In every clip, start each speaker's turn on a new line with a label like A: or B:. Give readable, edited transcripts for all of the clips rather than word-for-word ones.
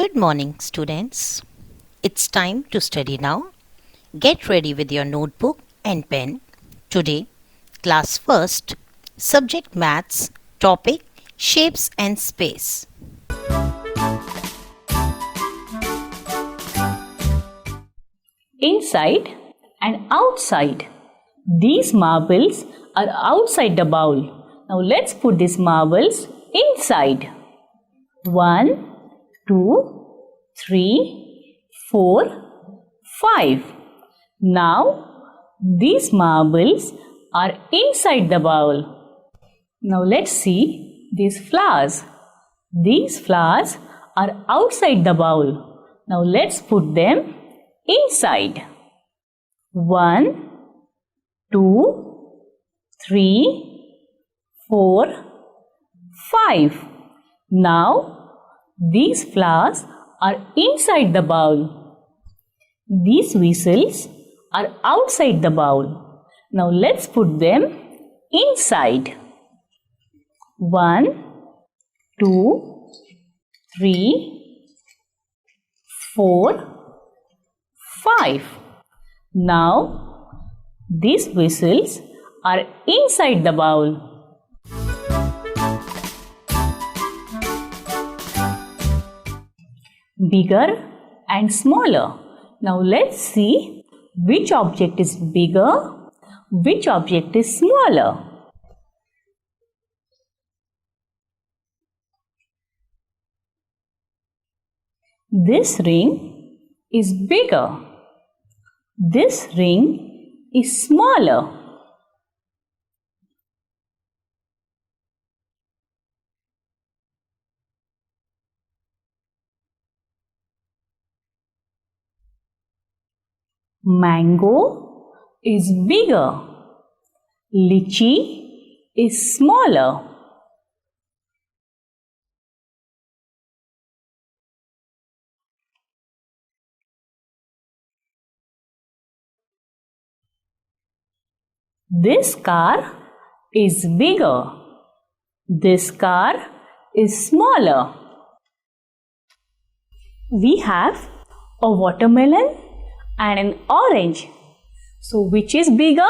A: Good morning, students. It's time to study now. Get ready with your notebook and pen. Today, class first, subject maths, topic shapes and space.
B: Inside and outside. These marbles are outside the bowl. Now let's put these marbles inside. 1, 2, 3, 4, 5. Now these marbles are inside the bowl. Now let's see these flowers. These flowers are outside the bowl. Now let's put them inside. 1, 2, 3, 4, 5. Now these flowers are inside the bowl. These whistles are outside the bowl. Now let's put them inside. 1, 2, 3, 4, 5. Now these whistles are inside the bowl. Bigger and smaller. Now let's see which object is bigger, which object is smaller. This ring is bigger. This ring is smaller. Mango is bigger. Lychee is smaller. This car is bigger. This car is smaller. We have a watermelon and an orange. So which is bigger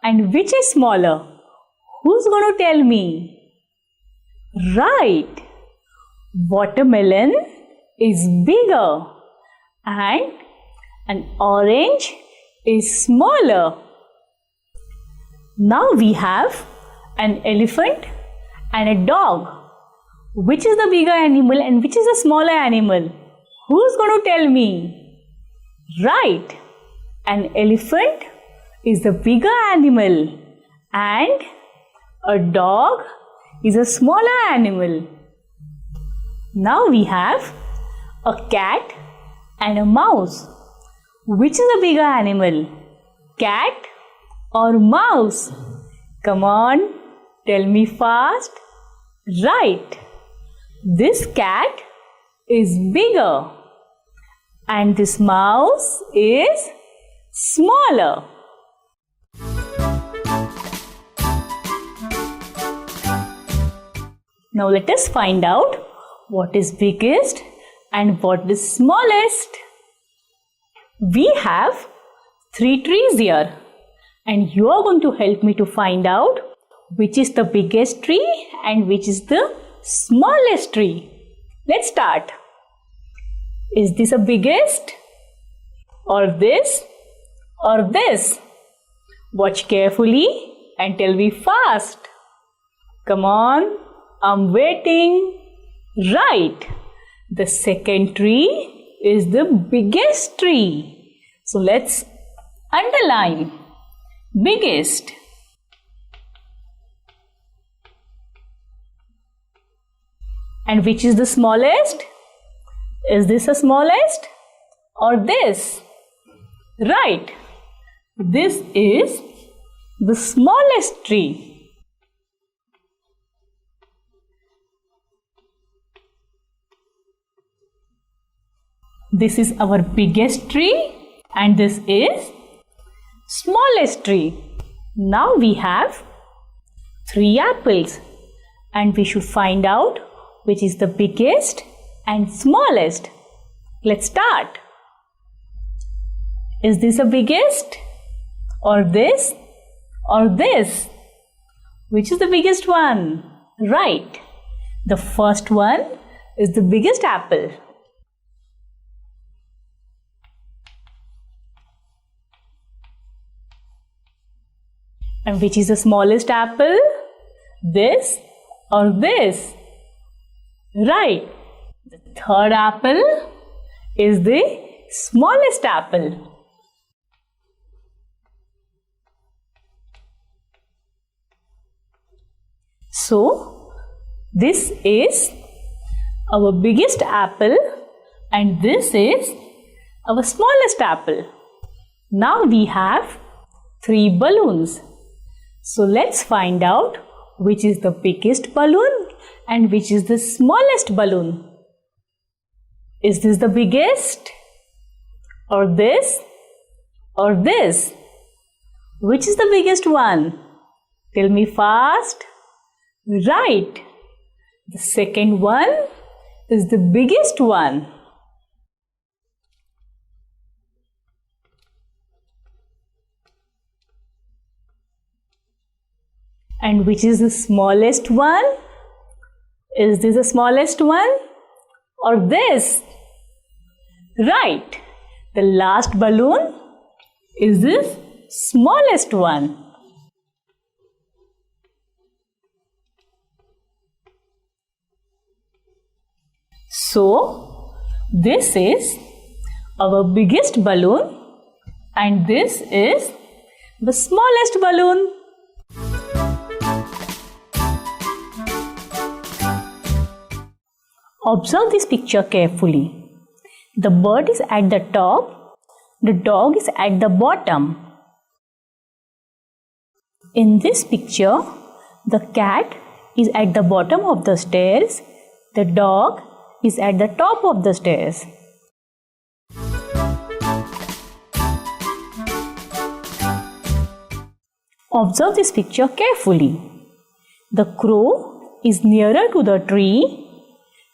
B: and which is smaller? Who's going to tell me? Right. Watermelon is bigger and an orange is smaller. Now we have an elephant and a dog. Which is the bigger animal and which is the smaller animal? Who's going to tell me? Right, an elephant is the bigger animal and a dog is a smaller animal. Now we have a cat and a mouse. Which is the bigger animal? Cat or mouse? Come on, tell me fast. Right, this cat is bigger. And this mouse is smaller. Now let us find out what is biggest and what is smallest. We have 3 trees here and you are going to help me to find out which is the biggest tree and which is the smallest tree. Let's start. Is this the biggest? Or this? Or this? Watch carefully and tell me fast. Come on, I'm waiting. Right. The second tree is the biggest tree. So let's underline biggest. And which is the smallest? Is this the smallest or this? Right. This is the smallest tree. This is our biggest tree and this is smallest tree. Now we have 3 apples and we should find out which is the biggest and smallest. Let's start. Is this the biggest? Or this? Or this? Which is the biggest one? Right. The first one is the biggest apple. And which is the smallest apple? This or this? Right. The third apple is the smallest apple. So, this is our biggest apple and this is our smallest apple. Now we have 3 balloons. So, let's find out which is the biggest balloon and which is the smallest balloon. Is this the biggest? Or this? Or this? Which is the biggest one? Tell me fast. Right. The second one is the biggest one. And which is the smallest one? Is this the smallest one? Or this? Right. The last balloon is the smallest one. So, this is our biggest balloon and this is the smallest balloon. Observe this picture carefully. The bird is at the top, the dog is at the bottom. In this picture, the cat is at the bottom of the stairs, the dog is at the top of the stairs. Observe this picture carefully. The crow is nearer to the tree.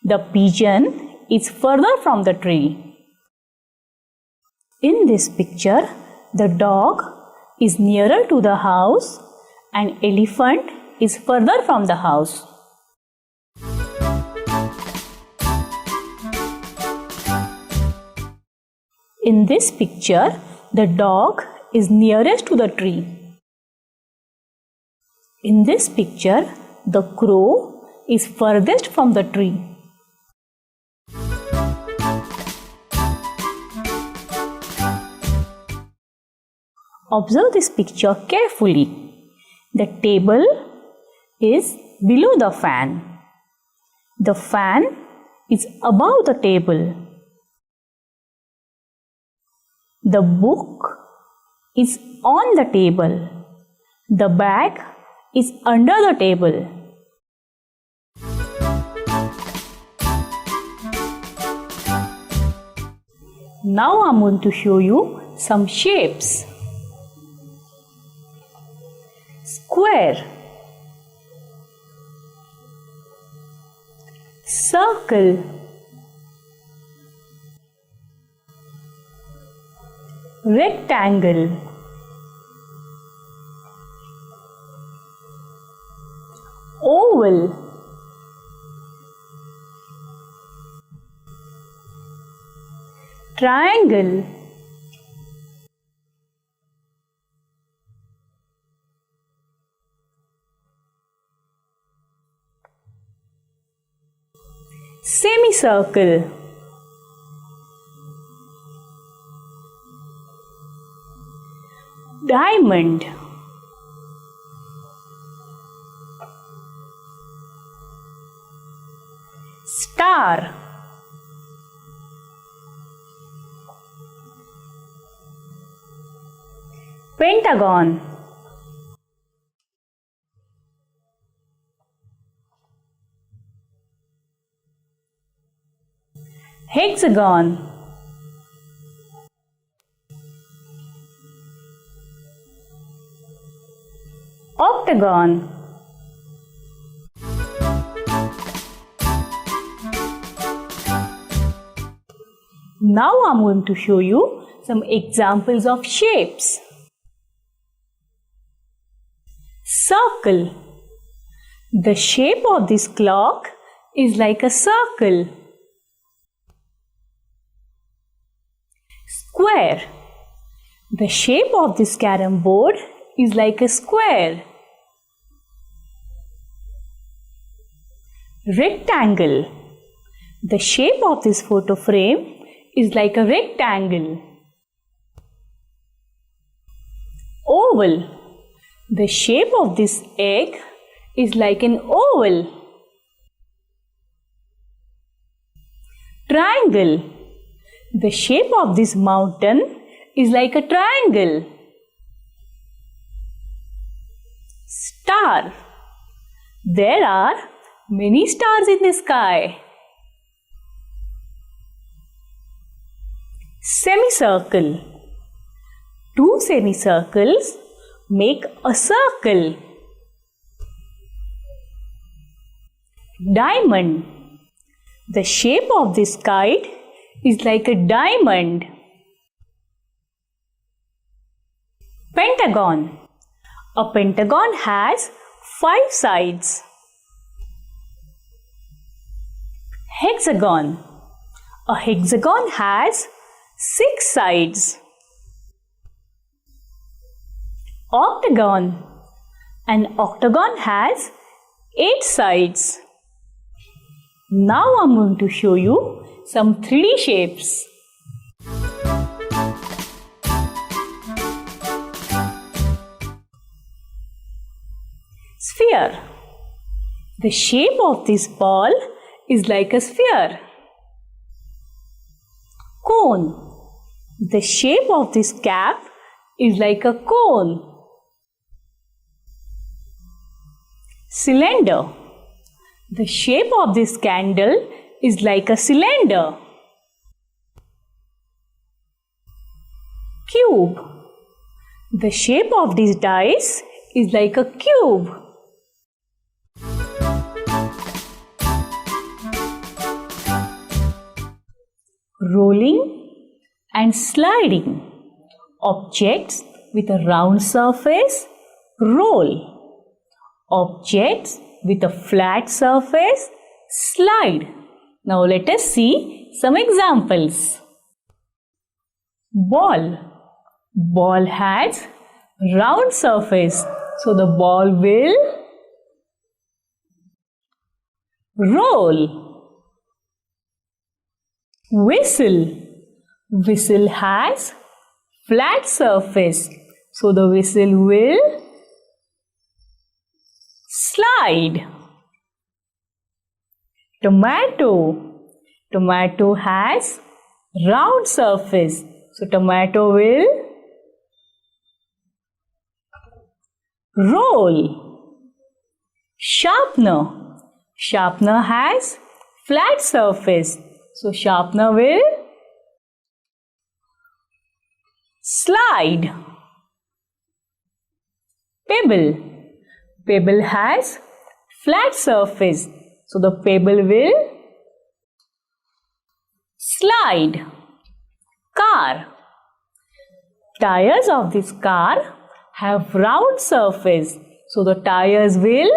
B: The pigeon is further from the tree. In this picture, the dog is nearer to the house and elephant is further from the house. In this picture, the dog is nearest to the tree. In this picture, the crow is furthest from the tree. Observe this picture carefully. The table is below the fan. The fan is above the table. The book is on the table. The bag is under the table. Now I am going to show you some shapes. Square, circle, rectangle, oval, triangle, semicircle, diamond, star, pentagon, hexagon, octagon, Now I'm going to show you some examples of shapes. Circle. The shape of this clock is like a circle. Square. The shape of this carom board is like a square. Rectangle. The shape of this photo frame is like a rectangle. Oval. The shape of this egg is like an oval. Triangle. The shape of this mountain is like a triangle. Star. There are many stars in the sky. Semicircle. Two semicircles make a circle. Diamond. The shape of this kite is like a diamond. Pentagon. A pentagon has 5 sides. Hexagon. A hexagon has 6 sides. Octagon. An octagon has 8 sides. Now I'm going to show you some 3D shapes. Sphere. The shape of this ball is like a sphere. Cone. The shape of this cap is like a cone. Cylinder. The shape of this candle is like a cylinder. Cube. The shape of this dice is like a cube. Rolling and sliding. Objects with a round surface roll. Objects with a flat surface slide. Now let us see some examples. Ball. Ball has round surface, so the ball will roll. Whistle. Whistle has flat surface, so the whistle will slide. Tomato. Tomato has round surface, so tomato will roll. Sharpener. Sharpener has flat surface, so sharpener will slide. Pebble. Pebble has flat surface, so the pebble will slide. Car. Tires of this car have round surface, so the tires will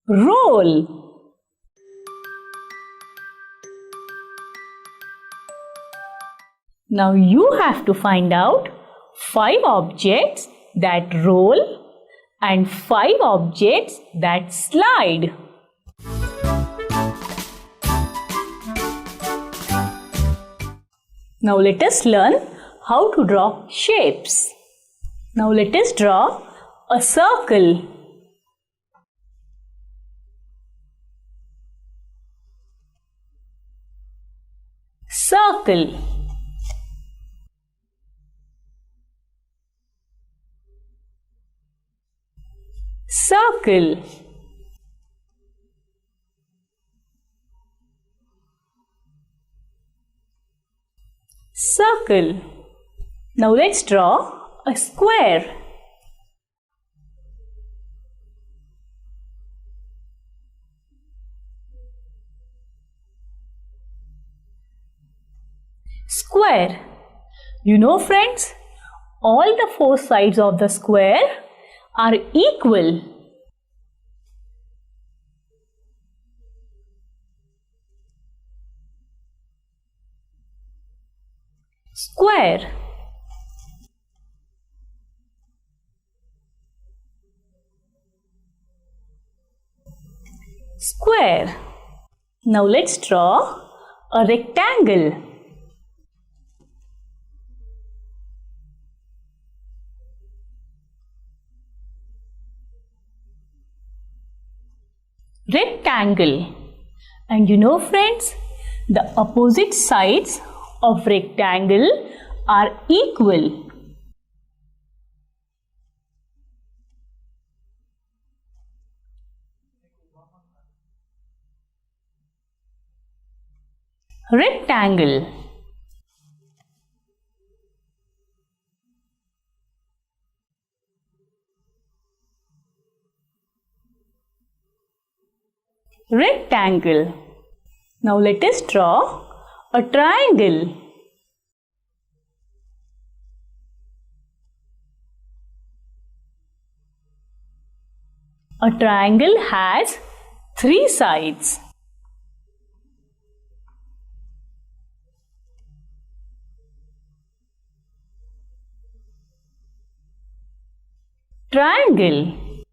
B: roll. Now you have to find out 5 objects that roll and 5 objects that slide. Now let us learn how to draw shapes. Now let us draw a circle. Circle. Circle. Circle. Now let's draw a square. Square. You know, friends, all the four sides of the square are equal. Square. Square. Now let's draw a rectangle. Rectangle. And you know, friends, the opposite sides of rectangle are equal. Rectangle. Rectangle. Now let us draw a triangle. A triangle has three sides. Triangle.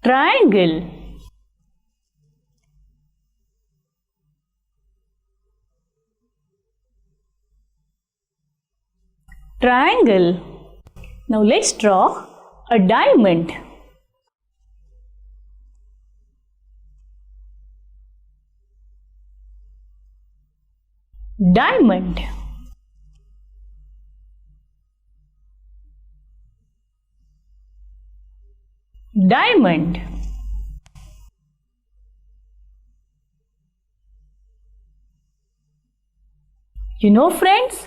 B: Triangle. Triangle. Now let's draw a diamond. Diamond. Diamond. You know, friends,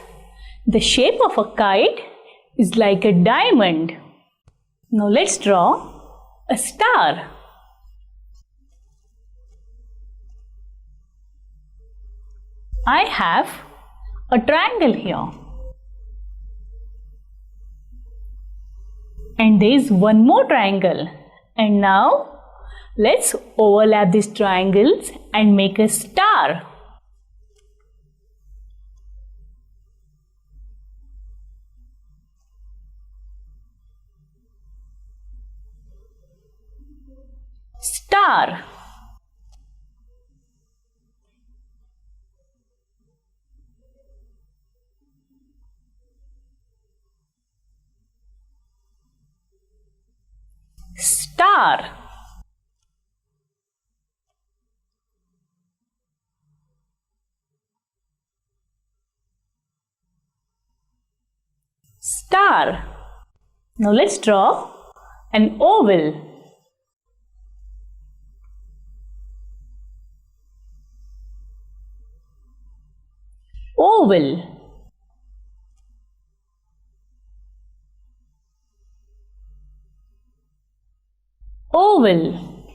B: the shape of a kite is like a diamond. Now let's draw a star. I have a triangle here. And there is one more triangle. And now let's overlap these triangles and make a star. Star. Star. Star. Now let's draw an oval. Oval. Oval.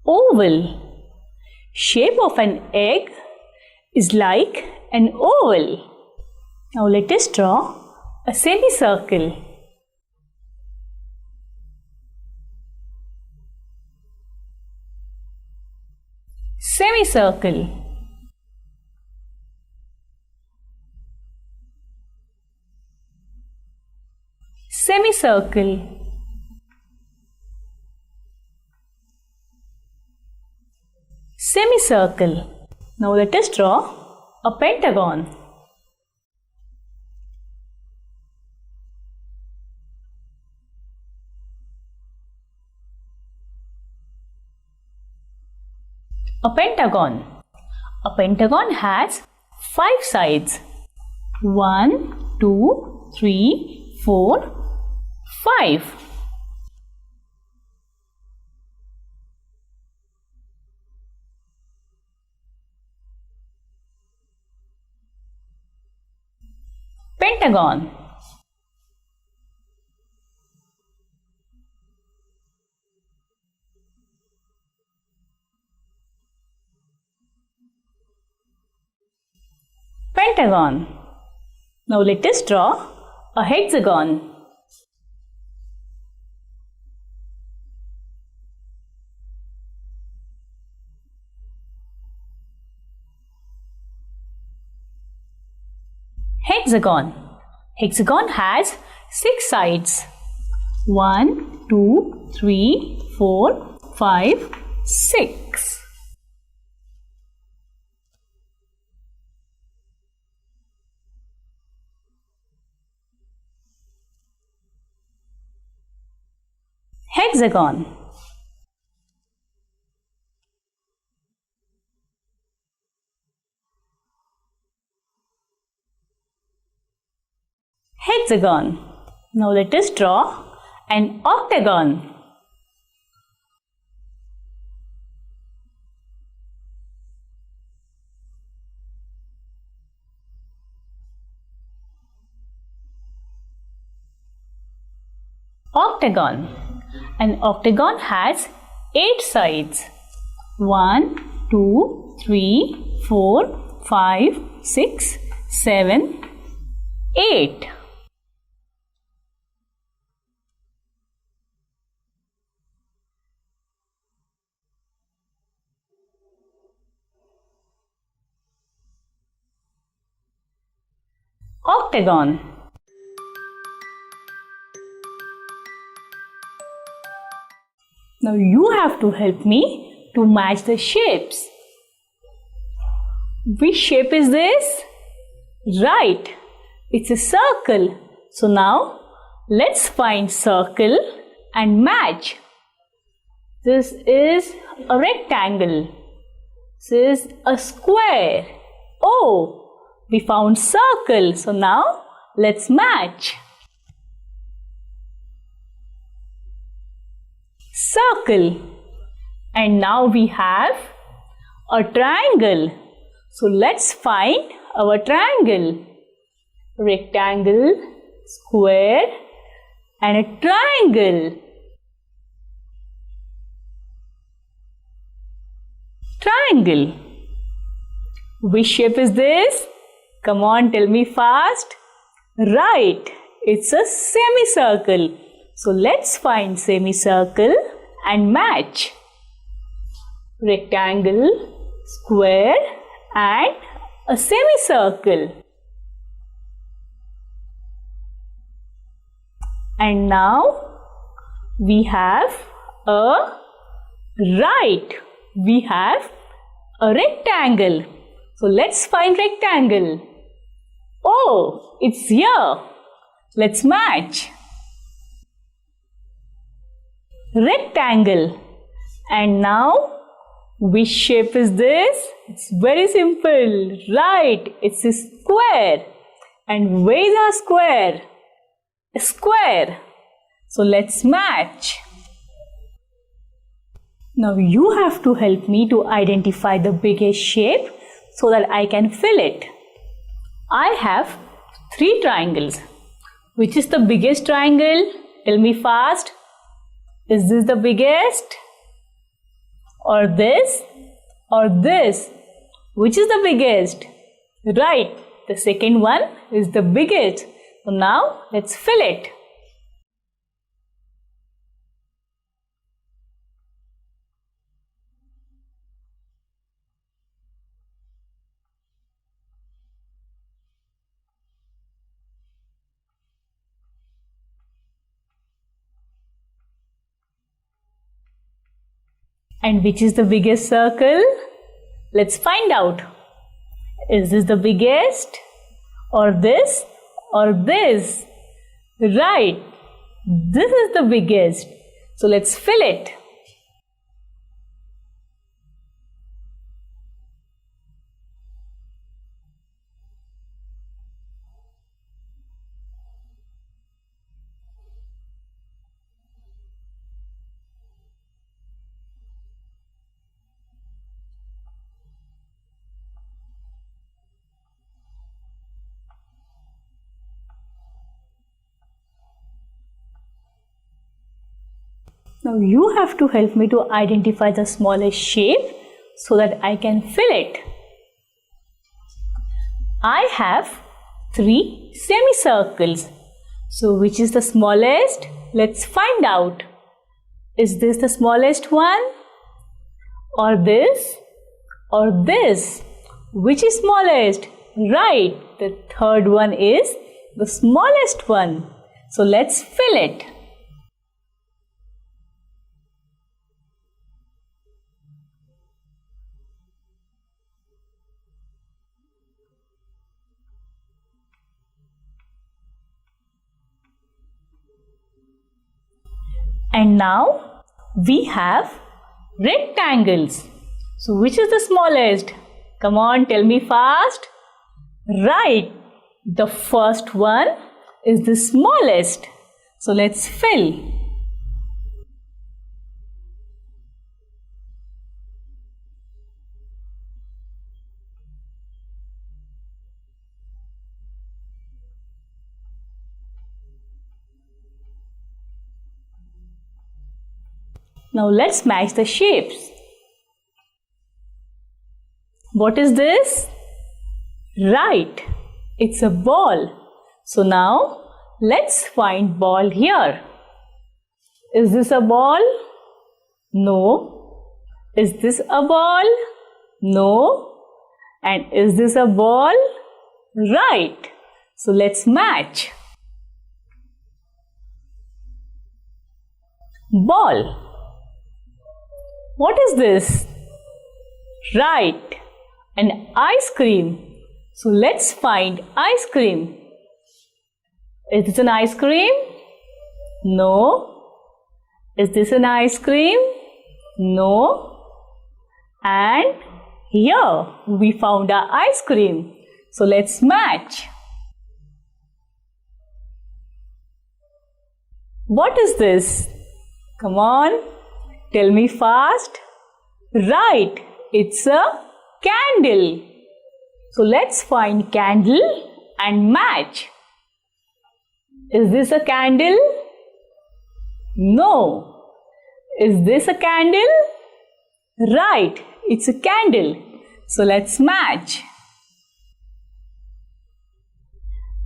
B: Oval. Shape of an egg is like an oval. Now let us draw a semicircle. Semicircle. Semicircle. Semicircle. Now let us draw a pentagon. A pentagon. A pentagon has 5 sides. 1, 2, 3, 4, 5. Pentagon. Pentagon. Now let us draw a hexagon. Hexagon. Hexagon has 6 sides. 1, 2, 3, 4, 5, 6. Hexagon. Hexagon. Now let us draw an octagon. Octagon. An octagon has 8 sides. 1, 2, 3, 4, 5, 6, 7, 8. Octagon. Now you have to help me to match the shapes. Which shape is this? Right, it's a circle. So now let's find circle and match. This is a rectangle. This is a square. Oh, we found circle. So now let's match. Circle. And now we have a triangle. So let's find our triangle. Rectangle, square and a triangle. Triangle. Which shape is this? Come on, tell me fast. Right, it's a semicircle. So let's find semicircle and match. Rectangle, square and a semicircle. And now we have a we have a rectangle. So let's find rectangle. Oh, it's here. Let's match. Rectangle. And now which shape is this? It's very simple. Right, it's a square. And where is our square? A square. So let's match. Now you have to help me to identify the biggest shape so that I can fill it. I have 3 triangles. Which is the biggest triangle? Tell me fast. Is this the biggest? Or this? Or this? Which is the biggest? Right, the second one is the biggest. So now let's fill it. And which is the biggest circle? Let's find out. Is this the biggest? Or this? Or this? Right, this is the biggest. So let's fill it. Now you have to help me to identify the smallest shape so that I can fill it. I have 3 semicircles. So which is the smallest? Let's find out. Is this the smallest one? Or this? Or this? Which is smallest? Right, the third one is the smallest one. So let's fill it. And now we have rectangles. So which is the smallest? Come on, tell me fast. Right, the first one is the smallest. So let's fill. Now let's match the shapes. What is this? Right, it's a ball. So now let's find ball here. Is this a ball? No. Is this a ball? No. And is this a ball? Right. So let's match. Ball. What is this? Right, an ice cream. So let's find ice cream. Is this an ice cream? No. Is this an ice cream? No. And here we found our ice cream. So let's match. What is this? Come on, tell me fast. Right, it's a candle. So let's find candle and match. Is this a candle? No. Is this a candle? Right, it's a candle. So let's match.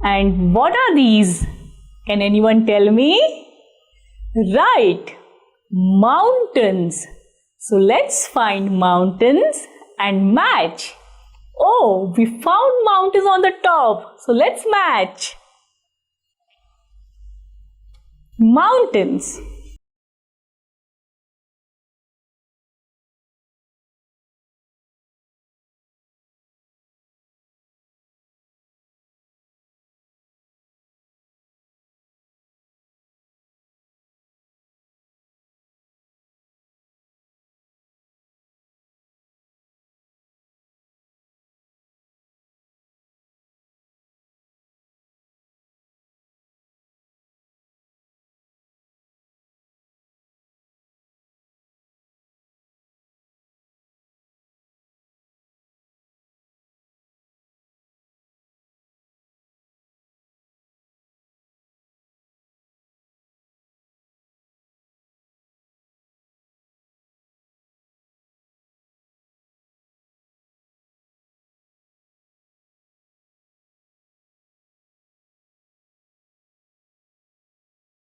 B: And what are these? Can anyone tell me? Right, mountains. So let's find mountains and match. Oh, we found mountains on the top. So let's match. Mountains.